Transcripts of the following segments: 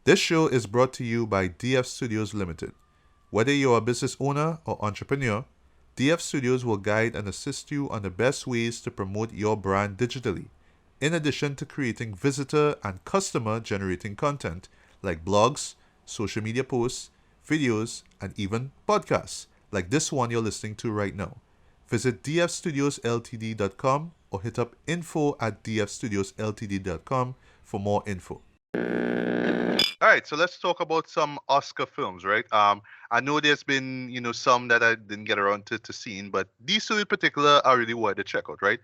This show is brought to you by DF Studios Limited. Whether you're a business owner or entrepreneur, DF Studios will guide and assist you on the best ways to promote your brand digitally, in addition to creating visitor and customer generating content like blogs, social media posts, videos, and even podcasts like this one you're listening to right now. Visit dfstudiosltd.com or hit up info@dfstudiosltd.com for more info. All right, so let's talk about some Oscar films, right? I know there's been, some that I didn't get around to seeing, but these two in particular are really worth to check out, right?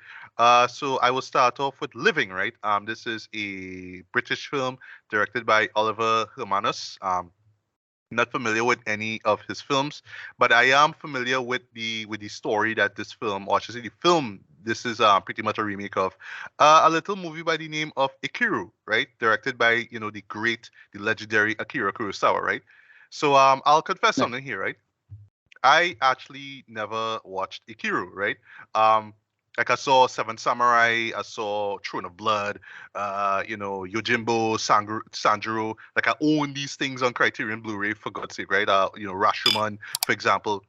So I will start off with Living, right? This is a British film directed by Oliver Hermanus. Not familiar with any of his films, but I am familiar with the story that this film, or I should say the film, this is pretty much a remake of a little movie by the name of Ikiru, right? Directed by the legendary Akira Kurosawa, right? So I'll confess Right. something here, right? I actually never watched Ikiru, right? Um, like I saw Seven Samurai, I saw Throne of Blood, Yojimbo, Sanjuro. Like I own these things on Criterion Blu-ray for God's sake, right? Rashomon, for example.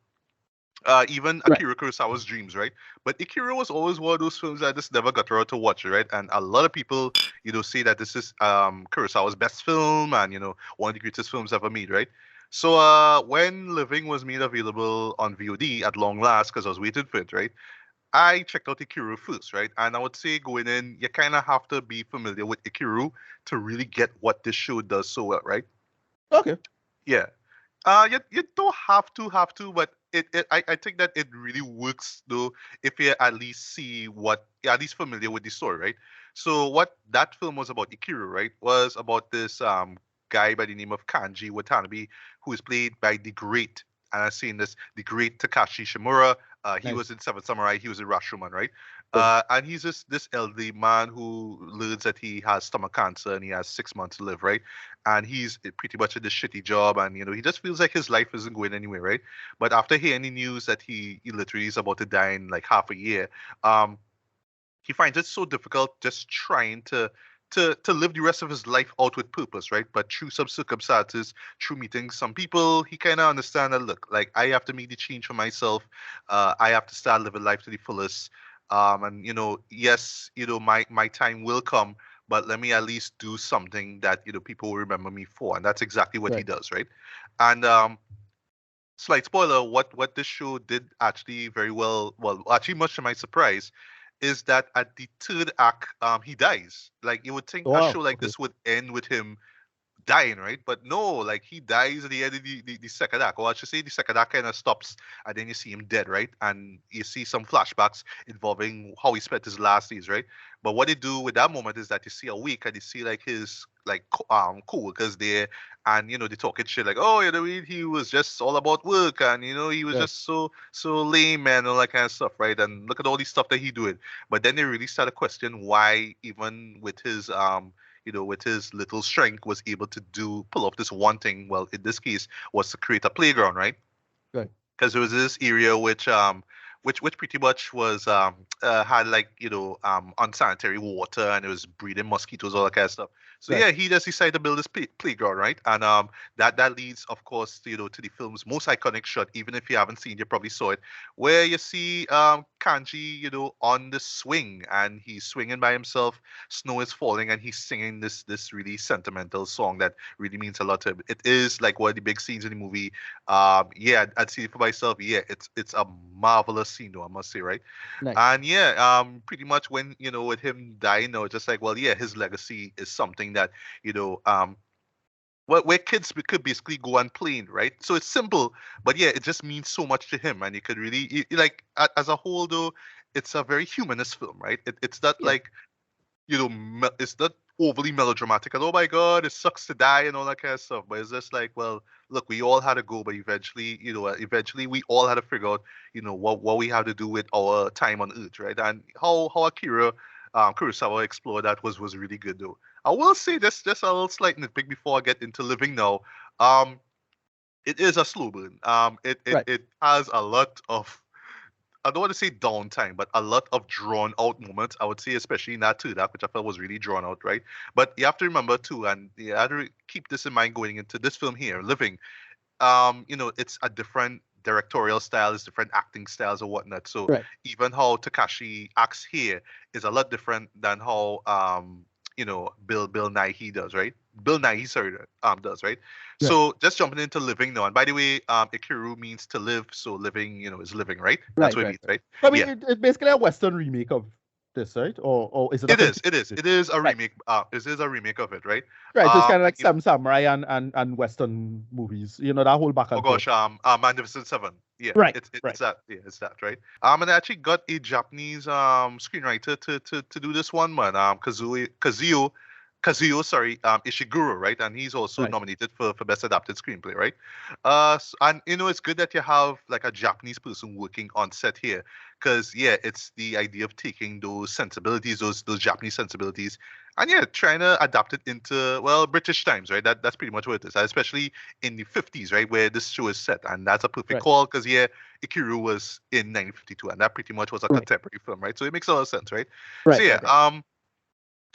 Even Right. Akira Kurosawa's Dreams, right? But Ikiru was always one of those films I just never got around to watch, right? And a lot of people, say that this is Kurosawa's best film and one of the greatest films ever made, right? So when Living was made available on VOD at long last, because I was waiting for it, right? I checked out Ikiru first, right? And I would say going in, you kind of have to be familiar with Ikiru to really get what this show does so well, right? Okay. Yeah. You don't have to, but I think that it really works though if you at least see what you're at least familiar with the story, right? So what that film was about, Ikiru, right, was about this guy by the name of Kanji Watanabe, who is played by the great, and I've seen this, the great Takashi Shimura. He Nice. was in Seven Samurai. He was in Rashomon, right? Good. And he's this elderly man who learns that he has stomach cancer and he has 6 months to live, right? And he's pretty much in this shitty job, and he just feels like his life isn't going anywhere, right? But after hearing the news that he literally is about to die in like half a year, um, he finds it so difficult just trying to live the rest of his life out with purpose, right? But through some circumstances, through meeting some people, he kind of understand that look, like I have to make the change for myself. I have to start living life to the fullest. And yes, my time will come, but let me at least do something that people will remember me for, and that's exactly what he Right. does, right? And slight spoiler, what this show did actually very well, actually much to my surprise, is that at the third act, he dies. Like you would think a show Wow. like Okay. this would end with him dying, right? But no, like he dies at the end of the second act. Or I should say the second act kind of stops and then you see him dead, right? And you see some flashbacks involving how he spent his last days, right? But what they do with that moment is that you see a week and you see like his like co-workers there and they talking shit like, oh, he was just all about work and he was Right. just so lame and all that kind of stuff, right? And look at all these stuff that he doing. But then they really start to question why even with his little strength, was able to pull off this one thing. Well, in this case, was to create a playground, right? Right. Because there was this area which pretty much was had like unsanitary water and it was breeding mosquitoes, all that kind of stuff. So Right. yeah, he just decided to build this playground, right? And that leads, of course, to the film's most iconic shot. Even if you haven't seen, you probably saw it, where you see Kanji, on the swing and he's swinging by himself. Snow is falling and he's singing this really sentimental song that really means a lot to him. It is like one of the big scenes in the movie. Yeah, I'd see it for myself. Yeah, it's a marvelous scene, though, I must say, right? Nice. And yeah, pretty much when with him dying, just like, well, yeah, his legacy is something that you know um where kids could basically go and play in, right? So it's simple, but yeah, it just means so much to him, and you could really like as a whole, though, it's a very humanist film, right? It's not Yeah. like it's not overly melodramatic and oh my god, it sucks to die and all that kind of stuff. But it's just like, well, look, we all had to go, but eventually, eventually we all had to figure out, what we have to do with our time on Earth, right? And how Akira Kurosawa explored that was really good though. I will say this just a little slight nitpick before I get into Living Now. Um, it is a slow burn. It Right. it it has a lot of I don't want to say downtime, but a lot of drawn out moments. I would say, especially in that too, that which I felt was really drawn out, right? But you have to remember too, and you have to keep this in mind going into this film here, Living. It's a different directorial styles, different acting styles or whatnot. So Right. even how Takashi acts here is a lot different than how Bill Nighy does, right? Bill Nighy, sorry, does, right? Right. So just jumping into living now, and by the way, Ikiru means to live, so living, is living, right? That's Right. what it Right. means, Right. right? So, I mean, Yeah. it's basically a Western remake of this, right? Or is it a It is. continuation? It is. It is a Right. remake. This is a remake of it, right? Right. So it's kind of And like some samurai and Western movies. That whole back oh and forth. gosh, Magnificent Seven. Yeah, Right. it's Right. that. Yeah, it's that, right? And I actually got a Japanese screenwriter to do this one, man. Kazuyo, sorry, Ishiguro, right? And he's also Right. nominated for best adapted screenplay, right? And it's good that you have like a Japanese person working on set here, because yeah, it's the idea of taking those sensibilities, those Japanese sensibilities, and yeah, trying to adapt it into well British times, right? That's pretty much what it is, especially in the 50s, right, where this show is set, and that's a perfect Right. call because yeah, Ikiru was in 1952, and that pretty much was a Right. contemporary film, right? So it makes a lot of sense, right? So Right. yeah, Right. Right.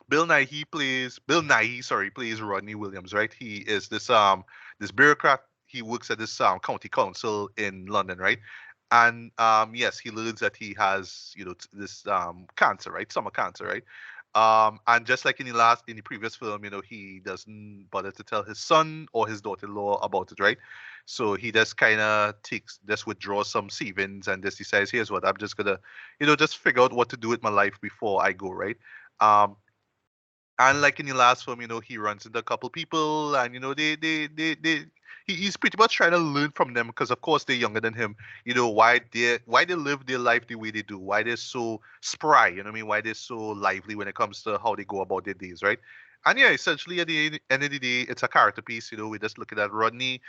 Bill Nighy, sorry, plays Rodney Williams, right? He is this bureaucrat. He works at this county council in London, right? And yes, he learns that he has this cancer, right? Stomach cancer, right? And just like in the previous film, he doesn't bother to tell his son or his daughter-in-law about it, right? So he just kind of just withdraws some savings and just decides, here's what, I'm just gonna, just figure out what to do with my life before I go, right? Um, and like in the last film, he runs into a couple people, and he's pretty much trying to learn from them because, of course, they're younger than him. Why they live their life the way they do, why they're so spry, you know what I mean? Why they're so lively when it comes to how they go about their days, right? And yeah, essentially at the end of the day, it's a character piece. We're just looking at Rodney.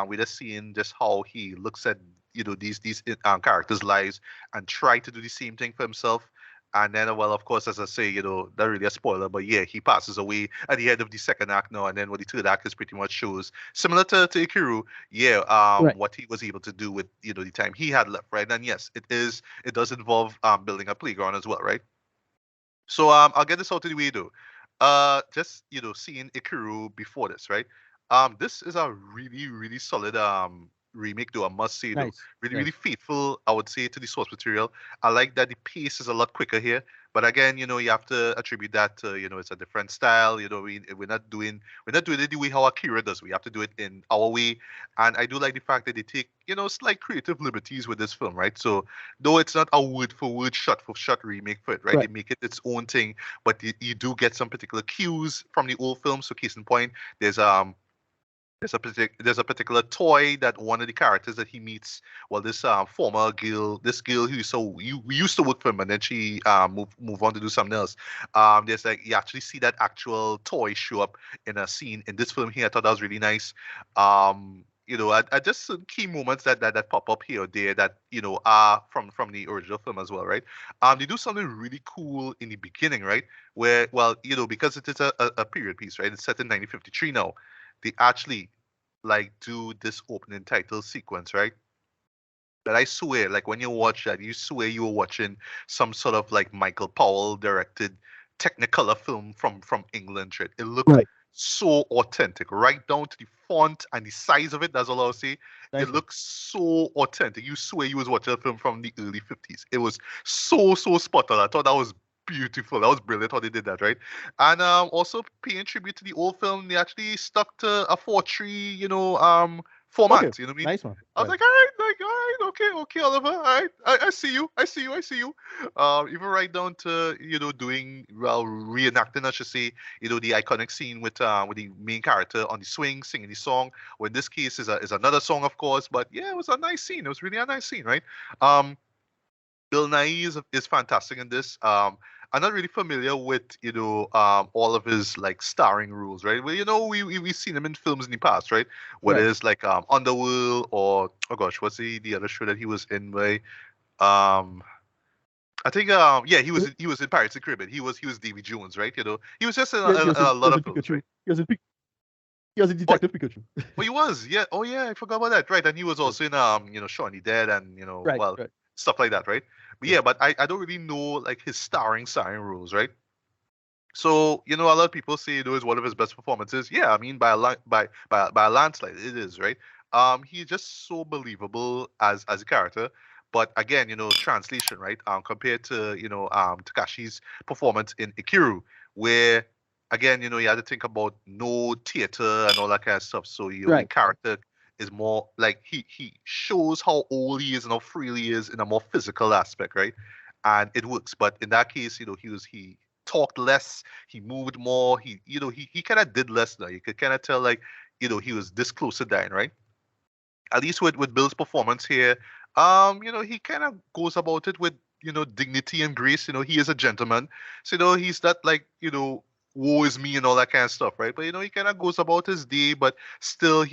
We're just seeing just how he looks at these characters' lives and try to do the same thing for himself. And then, well, of course, as I say, not really a spoiler, but yeah, he passes away at the end of the second act now. And then what the third act is pretty much shows, similar to Ikiru, yeah, Right. what he was able to do with, the time he had left, right? And yes, it does involve building a playground as well, right? So I'll get this out of the way though. Just seeing Ikiru before this, right? This is a really really solid remake though. I must say though, Nice. really really Nice. faithful. I would say to the source material. I like that the pace is a lot quicker here. But again, you have to attribute that to it's a different style. We're not doing it the way how Akira does. We have to do it in our way. And I do like the fact that they take slight creative liberties with this film, right? So though it's not a word for word, shot for shot remake for it, right? They Right. make it its own thing, but you do get some particular cues from the old film. So case in point, there's there's a particular toy that one of the characters that he meets, well, this former girl, this girl who we used to work for him, and then she move on to do something else. There's like you actually see that actual toy show up in a scene in this film here. I thought that was really nice. I just some key moments that pop up here or there that are from the original film as well, right? They do something really cool in the beginning, right? Where, well, because it is a period piece, right? It's set in 1953 now. They actually like do this opening title sequence, right? But I swear, like when you watch that, you swear you were watching some sort of like Michael Powell directed Technicolor film from England, right? It looked Right. so authentic, right down to the font and the size of it. That's all I'll say. It Nice one. looks so authentic. You swear you was watching a film from the early 50s. It was so spot on. I thought that was beautiful. That was brilliant how they did that, right? And also paying tribute to the old film, they actually stuck to a 4:3, Okay. format. You know what I mean? Nice one. I was Right. like, all right, okay, Oliver, all right, I see you, I see you. Even right down to doing well, reenacting, I should say, the iconic scene with the main character on the swing singing the song. Well, in this case is another song, of course, but yeah, it was a nice scene. It was really a nice scene, right? Um, Bill Nye is fantastic in this. I'm not really familiar with all of his like starring roles, right? Well, we've seen him in films in the past, right? Whether Right. it's like Underworld or oh gosh, what's the other show that he was in? By um, I think yeah, he was in Pirates of the Caribbean. He was Davy Jones, right? He was just in a, Yes. in Yes. a lot Yes. of In films, Pikachu. right? Yes. Yes. In Oh, Detective Pikachu. oh, he was, yeah. Oh yeah, I forgot about that. Right, and he was Yes. also in Shaun the Dead and Right. well, Right. stuff like that, right? But Yeah. yeah, but I don't really know like his starring roles, right? So, a lot of people say it was one of his best performances. Yeah, I mean by a landslide, it is, right? He's just so believable as a character. But again, translation, right? Compared to, Takashi's performance in Ikiru, where again, you had to think about no theater and all that kind of stuff. So your Right. character is more like he shows how old he is and how free he is in a more physical aspect, right? And it works. But in that case, he talked less, he moved more, he kind of did less now. You could kind of tell like, he was this close to dying, right? At least with Bill's performance here, he kind of goes about it with, dignity and grace. He is a gentleman. So, he's not like, woe is me and all that kind of stuff, right? But, he kind of goes about his day, but still,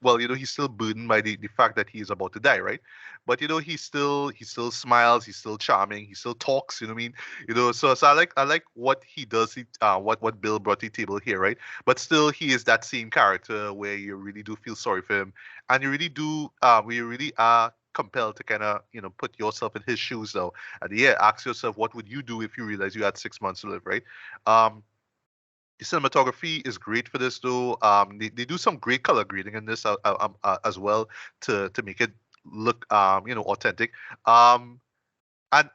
well, he's still burdened by the fact that he is about to die, right? But, he still smiles, he's still charming, he still talks, you know what I mean? So I like what he does, what Bill brought to the table here, right? But still, he is that same character where you really do feel sorry for him and you really do we really are compelled to kind of put yourself in his shoes though, and yeah, ask yourself what would you do if you realize you had 6 months to live, right? um the cinematography is great for this though. They do some great color grading in this as well to make it look authentic. um and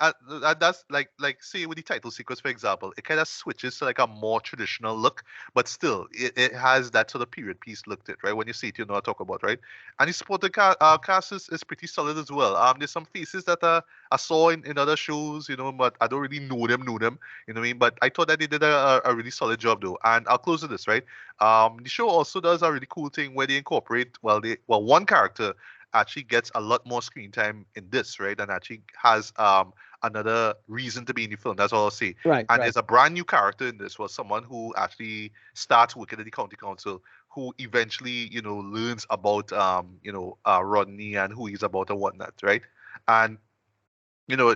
that's like say with the title sequence, for example, it kind of switches to like a more traditional look, but still it has that sort of period piece look to it, right? When you see it, you know what I talk about, right? And the supporting cast is pretty solid as well. There's some faces that I saw in other shows, but I don't really know them, you know what I mean? But I thought that they did a really solid job though. And I'll close with this, right? The show also does a really cool thing where they incorporate, one character actually gets a lot more screen time in this, right? And actually has another reason to be in the film. That's all I'll say. Right. And Right. there's a brand new character in this, was someone who actually starts working at the county council, who eventually, learns about Rodney and who he's about and whatnot, right? And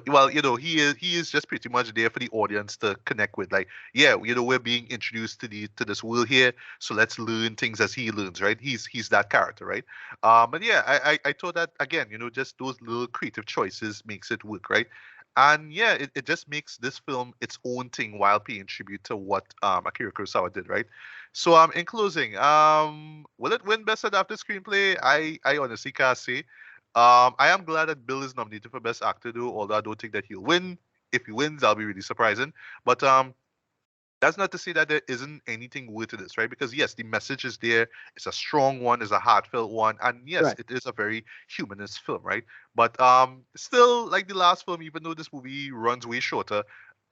well, he is just pretty much there for the audience to connect with. Like, yeah, we're being introduced to this world here, so let's learn things as he learns, right? He's that character, right? But yeah, I thought that again, just those little creative choices makes it work, right? And yeah, it just makes this film its own thing while paying tribute to what Akira Kurosawa did, right? So in closing, will it win Best Adapted Screenplay? I honestly can't say. I am glad that Bill is nominated for Best Actor, though, although I don't think that he'll win. If he wins, that'll be really surprising. But that's not to say that there isn't anything worth to this, right? Because yes, the message is there. It's a strong one, it's a heartfelt one, and yes, Right. it is a very humanist film, right? But still, like the last film, even though this movie runs way shorter,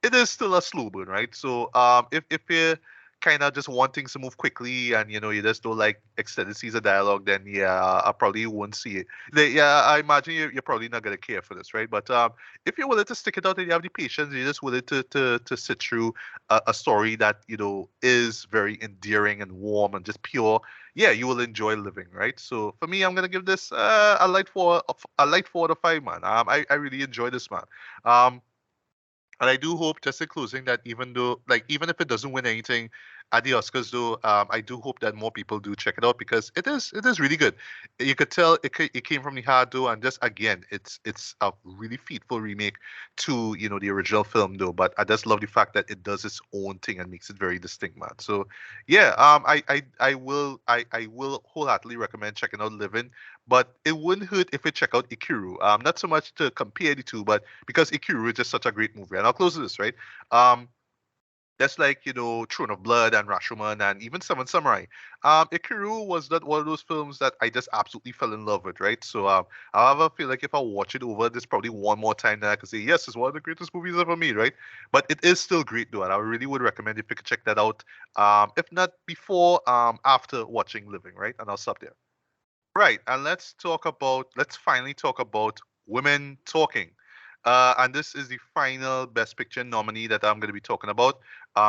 it is still a slow burn, right? So if you're kind of just wanting to move quickly and you just don't like extended scenes of dialogue, then yeah, I probably won't see it. Yeah, I imagine you're probably not gonna care for this, right? But if you're willing to stick it out and you have the patience, you're just willing to sit through a story that is very endearing and warm and just pure, yeah, you will enjoy living, right? So for me, I'm gonna give this a light 4 out of 5, man. I really enjoy this, man. Um, and I do hope, just in closing, that even if it doesn't win anything at the Oscars, though, I do hope that more people do check it out because it is really good. You could tell it came from the heart, though, and just again, it's a really faithful remake to the original film, though. But I just love the fact that it does its own thing and makes it very distinct, man. So yeah, I will wholeheartedly recommend checking out Living, but it wouldn't hurt if you check out Ikiru. Not so much to compare the two, but because Ikiru is just such a great movie. And I'll close with this, right? Um, that's like, Throne of Blood and Rashomon and even Seven Samurai. Ikiru was not one of those films that I just absolutely fell in love with, right? So, however, I feel like if I watch it over, there's probably one more time that I could say, yes, it's one of the greatest movies ever made, right? But it is still great, though, and I really would recommend if you could check that out. If not before, after watching Living, right? And I'll stop there. Right, and let's finally talk about women talking. And this is the final Best Picture nominee that I'm going to be talking about.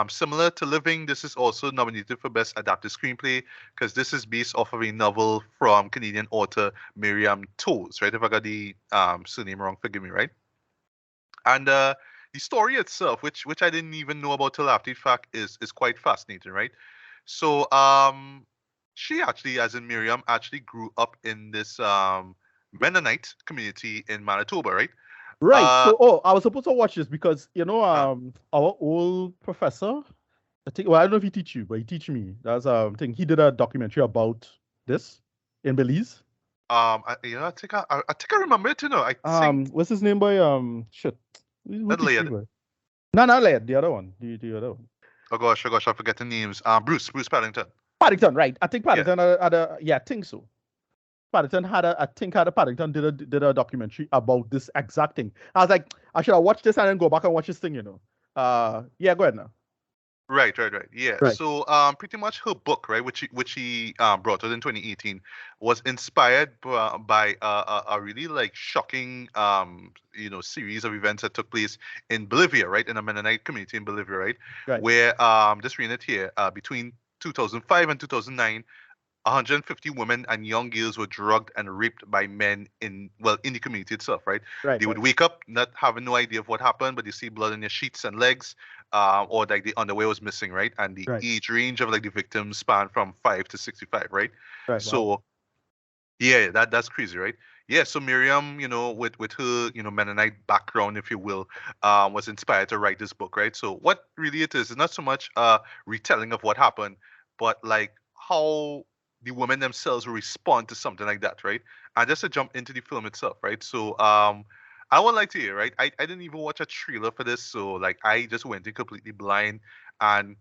Similar to Living, this is also nominated for Best Adapted Screenplay because this is based off of a novel from Canadian author Miriam Toews, right? If I got the surname wrong, forgive me, right? And the story itself, which I didn't even know about till after the fact, is quite fascinating, right? So she actually, as in Miriam, actually grew up in this Mennonite community in Manitoba, right? Right. Uh, So, I was supposed to watch this because uh, our old professor, I think. Well, I don't know if he teach you, but he teach me. That's thing. He did a documentary about this in Belize. I think I think I remember it. I think What's his name, boy? Shit. Who not teach me, Laird. boy? No, not Led. The other one. The other one. Oh gosh, I forget the names. Bruce Paddington. Paddington, right? I think Yeah. Paddington yeah, I think so. Paddington had a Paddington did a documentary about this exact thing. I was like, I should have watched this and then go back and watch this thing. Yeah, go ahead now. Right. Yeah. Right. So, pretty much her book, right, which he brought out in 2018, was inspired by a really like shocking series of events that took place in Bolivia, right, in a Mennonite community in Bolivia, right, Right. where just reading it here, between 2005 and 2009, 150 women and young girls were drugged and raped by men in the community itself, right? Right. They would Right. wake up not having no idea of what happened, but they see blood on their sheets and legs, or like the underwear was missing, right? And the Right. age range of like the victims span from 5 to 65, right? Right. Wow. So yeah, that's crazy, right? Yeah, so Miriam, with her, Mennonite background, if you will, was inspired to write this book, right? So what really it is not so much a retelling of what happened, but like how the women themselves will respond to something like that, right? And just to jump into the film itself, right? So I would like to hear, right? I didn't even watch a trailer for this, so like I just went in completely blind, and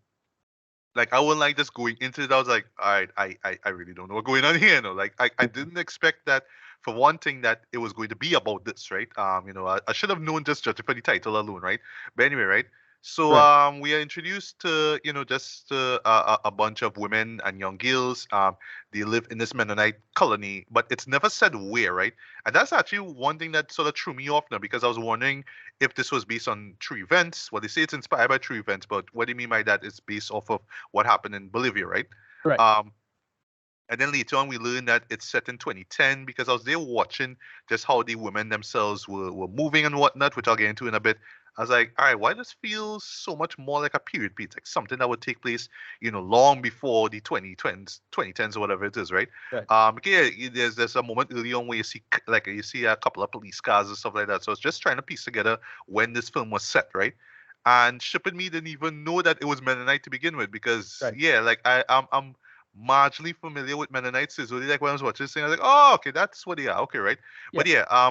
like I wasn't like just going into it. I was like, all right, I really don't know what's going on here. Like I didn't expect that for one thing that it was going to be about this, right? I should have known just judging for the title alone, right? But anyway, right? So Right. we are introduced to just a bunch of women and young girls. They live in this Mennonite colony, but it's never said where, right? And that's actually one thing that sort of threw me off now because I was wondering if this was based on true events. Well, they say it's inspired by true events, but what do you mean by that? It's based off of what happened in Bolivia, right? Right. Um, and then later on, we learned that it's set in 2010 because I was there watching just how the women themselves were moving and whatnot, which I'll get into in a bit. I was like, all right, why does feel so much more like a period piece, like something that would take place, long before the 2010s or whatever it is, right? Right. Okay, yeah, there's a moment early on where you see a couple of police cars and stuff like that. So I was just trying to piece together when this film was set, right? And Ship and me didn't even know that it was Mennonite to begin with because Right. yeah, like I'm marginally familiar with Mennonites. So like when I was watching this thing, I was like, oh, okay, that's what they are. Okay, right. Yeah. But yeah,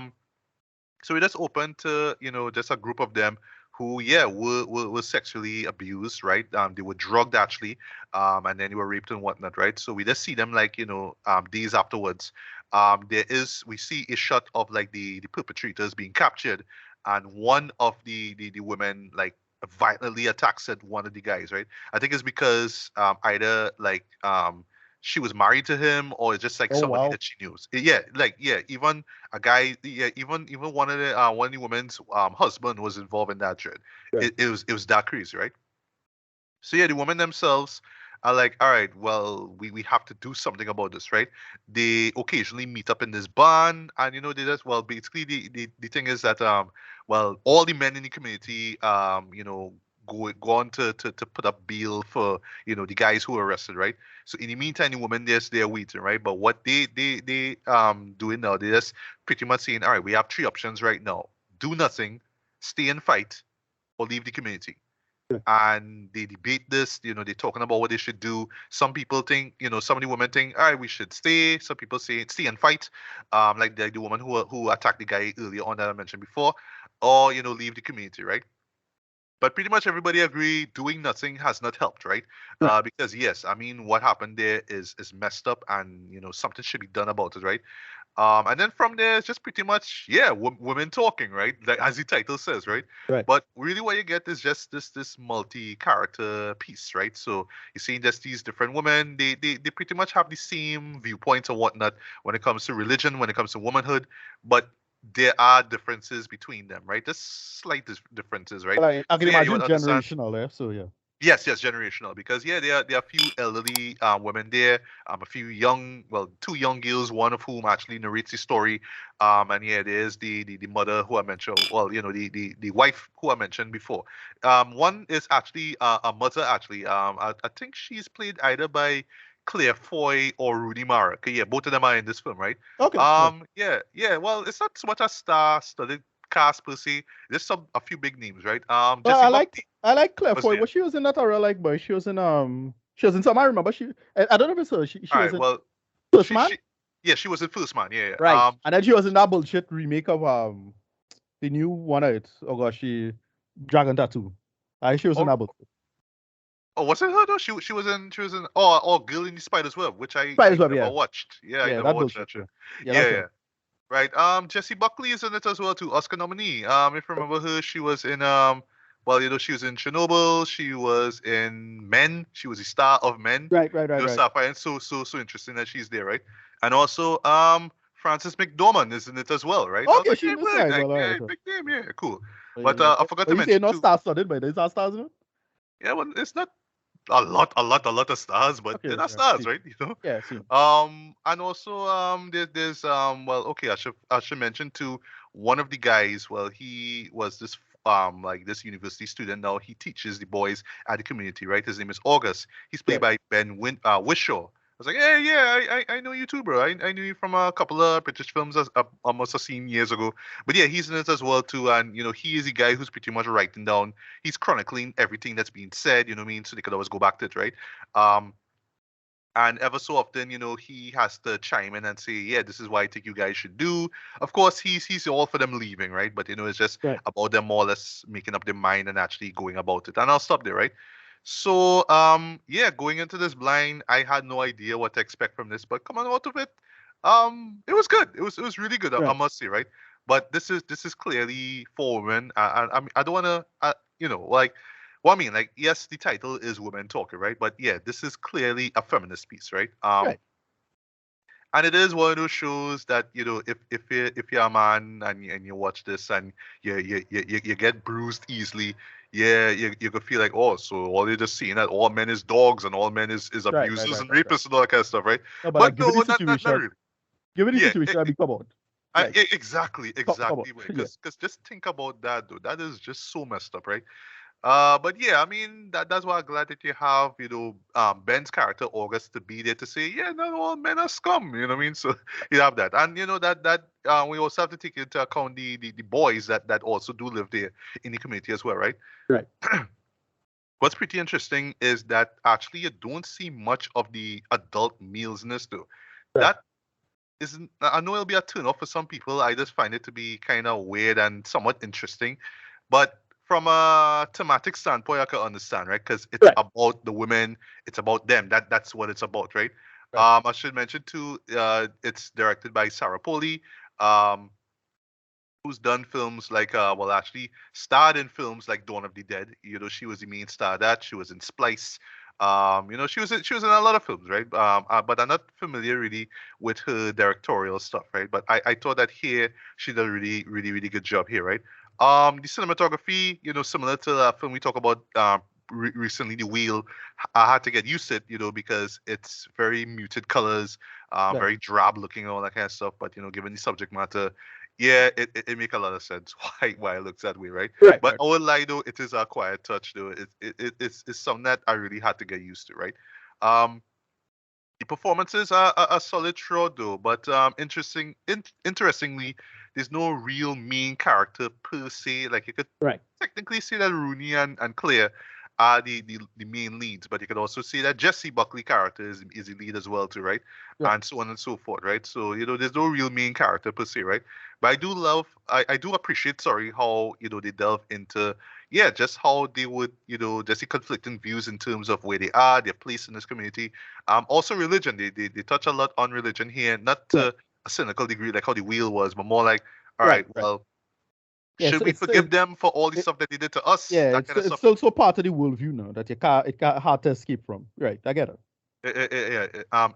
so we just open to just a group of them who yeah were sexually abused, right? They were drugged actually, and then they were raped and whatnot, right? So we just see them like days afterwards. We see a shot of like the perpetrators being captured, and one of the women like violently attacks at one of the guys, right? I think it's because either like she was married to him or it's just like Oh somebody wow. that she knows. Yeah, like yeah, even a guy, yeah, even one of the women's husband was involved in that shit. Right. It was that crazy, right? So yeah, the women themselves are like, all right, well, we have to do something about this, right? They occasionally meet up in this barn, and they just well, basically the thing is that well, all the men in the community go on to put up bail for the guys who were arrested, right? So in the meantime, the women they're waiting, right? But what they doing now, they just pretty much saying, all right, we have three options right now: do nothing, stay and fight, or leave the community. Yeah. And they debate this. They're talking about what they should do. Some people think, some of the women think, all right, we should stay. Some people say stay and fight, like the woman who attacked the guy earlier on that I mentioned before, or leave the community, right? But pretty much everybody agree doing nothing has not helped, right? Right. Because yes, I mean what happened there is messed up, and something should be done about it, right? And then from there, it's just pretty much, yeah, women talking, right? Like as the title says, right? Right. But really, what you get is just this multi-character piece, right? So you're seeing just these different women. They pretty much have the same viewpoints and whatnot when it comes to religion, when it comes to womanhood, but there are differences between them, right? Just slight differences, right? Well, I can So yeah, you imagine would understand. generational there. So yeah. Yes, generational. Because yeah, there are a few elderly women there, a few young, well, two young girls, one of whom actually narrates the story, and yeah, there's the mother who I mentioned. Well, the wife who I mentioned before. One is actually a mother actually. I think she's played either by Claire Foy or Rudy Mara. Okay, yeah, both of them are in this film, right? Okay. Right. Yeah. Well, it's not so much a star-studded cast per se. There's a few big names, right? Well, Jesse Buckley I like Claire was Foy. there. Was she was in that or like boy? She was in some. I remember I don't know if it's her. She All was right. in Well, First she Man, she yeah, she was in First Man. Yeah, right? yeah. And then she was in that bullshit remake of the new one. Of it. Oh gosh, Dragon Tattoo. She was in Oh, that bullshit. oh, was it her though? She was in oh Girl in the Spider's Web, which I Spider's Web, never yeah, watched. Yeah, I yeah, never that watched bullshit. that Yeah, shit. yeah, Yeah, that's right. yeah. Right. Jessie Buckley is in it as well too. Oscar nominee. If you remember her, she was in well, she was in Chernobyl. She was in Men. She was the star of Men. Right. Sapphire. And so interesting that she's there, right? And also Frances McDormand is in it as well, right? I was Okay, like, she hey, in this word, right. like, Well, all yeah, right. big name, yeah, cool. But Well, I forgot to you say mention not too. star studded, but there's not stars in it. Yeah, well, it's not a lot of stars, but Okay, they're not okay, stars, see, right? yeah, see, And also there's well, okay, I should mention too, one of the guys. Well, he was this like this university student. Now he teaches the boys at the community, right? His name is August. He's played right, by Wishaw. I was like, hey, yeah, I know you too, bro. I knew you from a couple of British films almost a scene years ago. But yeah, he's in it as well too, and he is the guy who's pretty much writing down. He's chronicling everything that's being said. You know what I mean? So they could always go back to it, right? Um, and ever so often, he has to chime in and say, "Yeah, this is what I think you guys should do." Of course, he's all for them leaving, right? But it's just right, about them more or less making up their mind and actually going about it. And I'll stop there, right? So, yeah, going into this blind, I had no idea what to expect from this, but coming out of it, it was good. It was really good. I right, must say, right? But this is clearly for women. I don't want to, like. Well, I mean, like, yes, the title is Women Talking, right? But yeah, this is clearly a feminist piece, right? right. And it is one of those shows that if you're a man and you watch this and you get bruised easily, yeah, you could feel like, oh, so all you're just seeing that all men is dogs and all men is abusers and Right. rapists and all that kind of stuff, right? No, but like, But no, not really. given the Yeah, situation, I'd be come on. Like, exactly, come on, exactly, yeah, because just think about that, though. That is just so messed up, right? But yeah, I mean that's why I'm glad that you have Ben's character August to be there to say, yeah, not all men are scum. You know what I mean? So you have that, and that we also have to take into account the boys that also do live there in the community as well, right? right, What's pretty interesting is that actually you don't see much of the adult males in this though. right, That isn't. I know it'll be a turn off for some people. I just find it to be kind of weird and somewhat interesting. But from a thematic standpoint, I can understand, right? Because it's right, about the women, it's about them. That's what it's about, right? right, I should mention too, it's directed by Sarah Polley, um, who's done films like, well, actually starred in films like Dawn of the Dead. She was the main star of that. She was in Splice. She was in a lot of films, right? But I'm not familiar really with her directorial stuff, right? But I thought that here she did a really, really, really good job here, right? The cinematography, similar to the film we talked about recently, The Wheel. I had to get used to it, because it's very muted colors, right, very drab looking and all that kind of stuff. But given the subject matter, yeah, it make a lot of sense why it looks that way, right? But right, I would lie though, it is a quiet touch though. It's something that I really had to get used to, right? Um, the performances are solid throughout though, but interestingly, there's no real main character per se. Like you could right, technically say that Rooney and Claire are the main leads, but you could also say that Jesse Buckley character is the lead as well too, right? right, And so on and so forth, right? So there's no real main character per se, right? But I do appreciate, sorry, how they delve into, yeah, just how they would just the conflicting views in terms of where they are, their place in this community. Also religion. They touch a lot on religion here, not right, to a cynical degree like how the wheel was, but more like, all right, right, right. well, Yeah, should we forgive them for all the stuff that they did to us? yeah, That kind of it's stuff. still so part of the worldview now that it can't hard to escape from. Right, I get it. Yeah,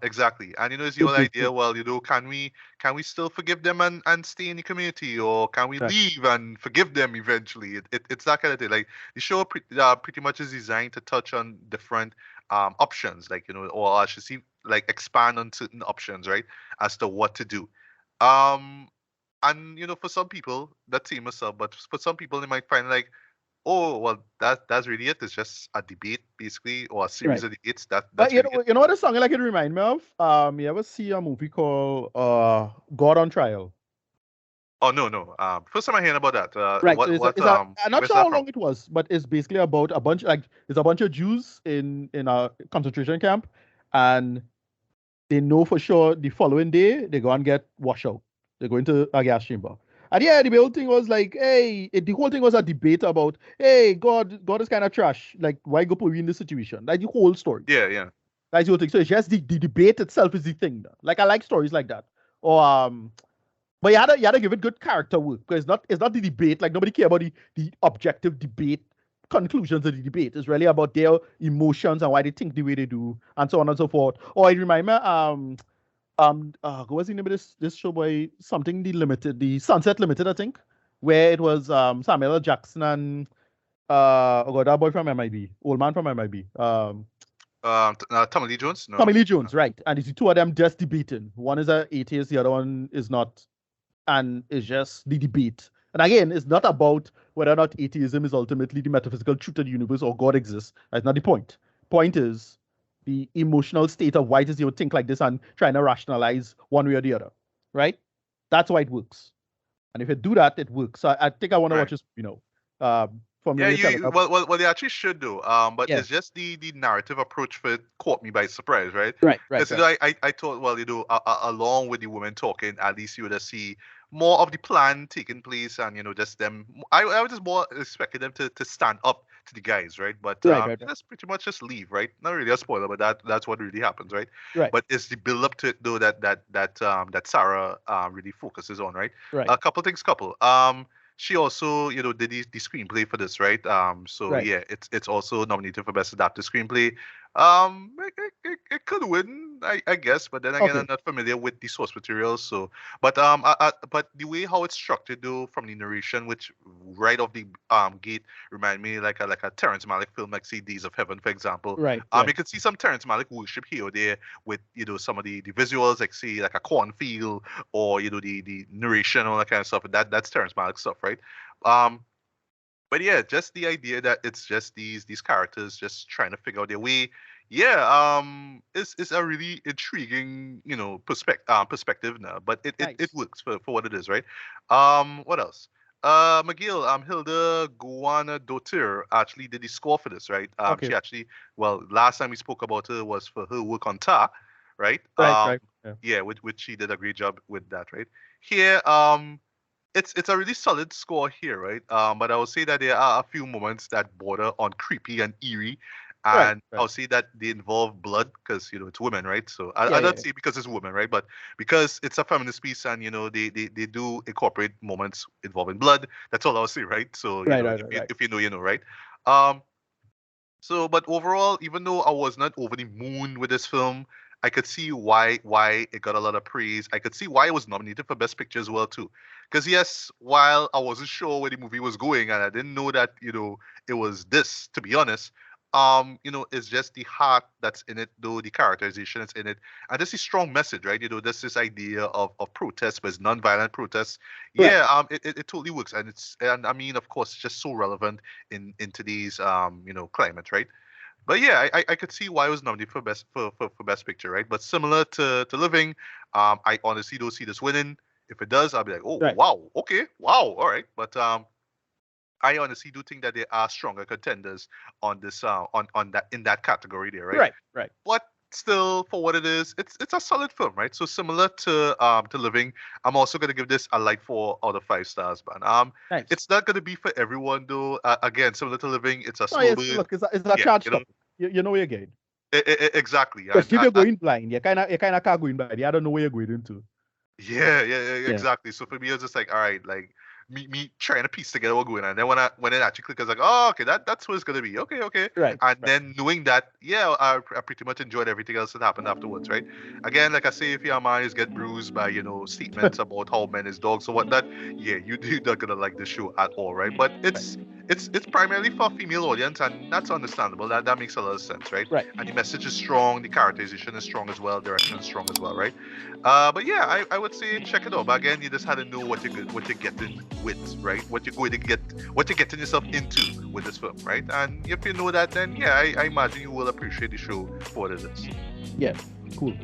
exactly. And it's the Good, whole good, idea. good. Well, can we still forgive them and stay in the community, or can we Right, leave and forgive them eventually? It's that kind of thing. Like the show pretty much is designed to touch on different options, like or I should see like expand on certain options, right, as to what to do. Um, and for some people that's same myself, but for some people they might find like, oh, well, that's really it. It's just a debate, basically, or a series right. of debates. That But that's really it. you know what the song like it remind me of? You ever see a movie called God on Trial? Oh no, no. First time I hearing about that. Right. So I'm not Where's sure that how from? long it was, but it's basically about a bunch like there's a bunch of Jews in a concentration camp, and they know for sure the following day they go and get washed out. They go into a gas chamber. And yeah, the whole thing was like, hey, the whole thing was a debate about, hey, God is kind of trash. Like, why go put you in this situation? Like the whole story. Yeah, yeah. That's the whole thing. So it's just the debate itself is the thing. Like I like stories like that. Or but you had to give it good character work because it's not the debate. Like nobody care about the objective debate conclusions of the debate. It's really about their emotions and why they think the way they do and so on and so forth. Or I remind me what was the name of this show by something the Sunset Limited, I think, where it was Samuel L. Jackson and oh god, that boy from MIB, old man from MIB. Tommy Lee Jones? Tommy No. Lee Jones, right. And it's the two of them just debating. One is an atheist, the other one is not. And it's just the debate. And again, it's not about whether or not atheism is ultimately the metaphysical truth of the universe or God exists. That's not the point. Point is the emotional state of why does you think like this and trying to rationalize one way or the other. Right? That's why it works. And if you do that, it works. So I think I want to watch Right. this, from Yeah, your telegram. well, they actually should do. But Yeah. it's just the narrative approach for it caught me by surprise, right? Right, Because I thought, well, along with the women talking, at least you would have see more of the plan taking place, and just them. I was just more expecting them to stand up to the guys, right? But Right. just pretty much just leave, right? Not really a spoiler, but that's what really happens, right? Right. But it's the build up to it though that Sarah really focuses on, right? Right. A couple things, she also, did the screenplay for this, right? So Right. yeah, it's also nominated for best adapted screenplay. It could win, I guess, but then again, I'm Okay. not familiar with the source material. So, but the way how it's structured though, from the narration, which right off the gate remind me like a Terrence Malick film, like say Days of Heaven, for example. Right. You Right. can see some Terrence Malick worship here or there with some of the visuals, like say like a cornfield or the narration, all that kind of stuff. That's Terrence Malick stuff, right? Um, but yeah, just the idea that it's just these characters just trying to figure out their way. Yeah, it's a really intriguing, perspective now. But it Nice. works for what it is, right? What else? McGill, Hilda Guanadotir actually did the score for this, right? Okay. She actually, well, last time we spoke about her was for her work on Ta, right? Right. Right. Yeah. Yeah, which she did a great job with that, right? Here, it's a really solid score here, right? But I would say that there are a few moments that border on creepy and eerie, Right. and Right. I'll say that they involve blood because it's women, right? So Yeah. I Yeah. don't say because it's women, right? But because it's a feminist piece, and they do incorporate moments involving blood. That's all I'll say, right? So Right. Right. Right. Right. if you know, you know, right? Um, so, but overall, even though I was not over the moon with this film, I could see why it got a lot of praise. I could see why it was nominated for Best Picture as well too. Because yes, while I wasn't sure where the movie was going and I didn't know that it was this, to be honest, it's just the heart that's in it, though the characterization is in it, and this is strong message, right? This idea of protest, but it's non-violent protests. Right. Yeah, it totally works, and I mean, of course, it's just so relevant in today's climate, right? But yeah, I could see why it was nominated for best picture, right? But similar to Living, I honestly don't see this winning. If it does, I'll be like, oh Right. wow, okay, wow, all right. But I honestly do think that there are stronger contenders on this on that in that category there, right? Right. Right. But still, for what it is, it's a solid film, right? So similar to Living, I'm also gonna give this a light 4 out of 5 stars, man. Nice. It's not gonna be for everyone though. Again, similar to Living, it's a Oh slow yes. burn. Look, it's a Yeah, charge stop. You know where you're going. exactly. Especially if you're going blind, you kind of can't go in blind. You don't know where you're going into. Yeah, Yeah. exactly. So for me, it's just like, all right, like me trying to piece together what's going on. And then when it actually clicks, I was like, oh, okay, that's what it's gonna be. Okay. Right. And Right. then knowing that, yeah, I pretty much enjoyed everything else that happened afterwards, right? Again, like I say, if your minds get bruised by statements about how men is dogs or whatnot, yeah, you're not gonna like this show at all, right? But Right. it's primarily for a female audience, and that's understandable. That makes a lot of sense, right? Right. And the message is strong, the characterization is strong as well, direction is strong as well, right? But yeah, I would say check it out. But again, you just had to know what you're getting with, right? What you're getting yourself into with this film, right? And if you know that, then yeah, I imagine you will appreciate the show for what it is. Yeah. Cool.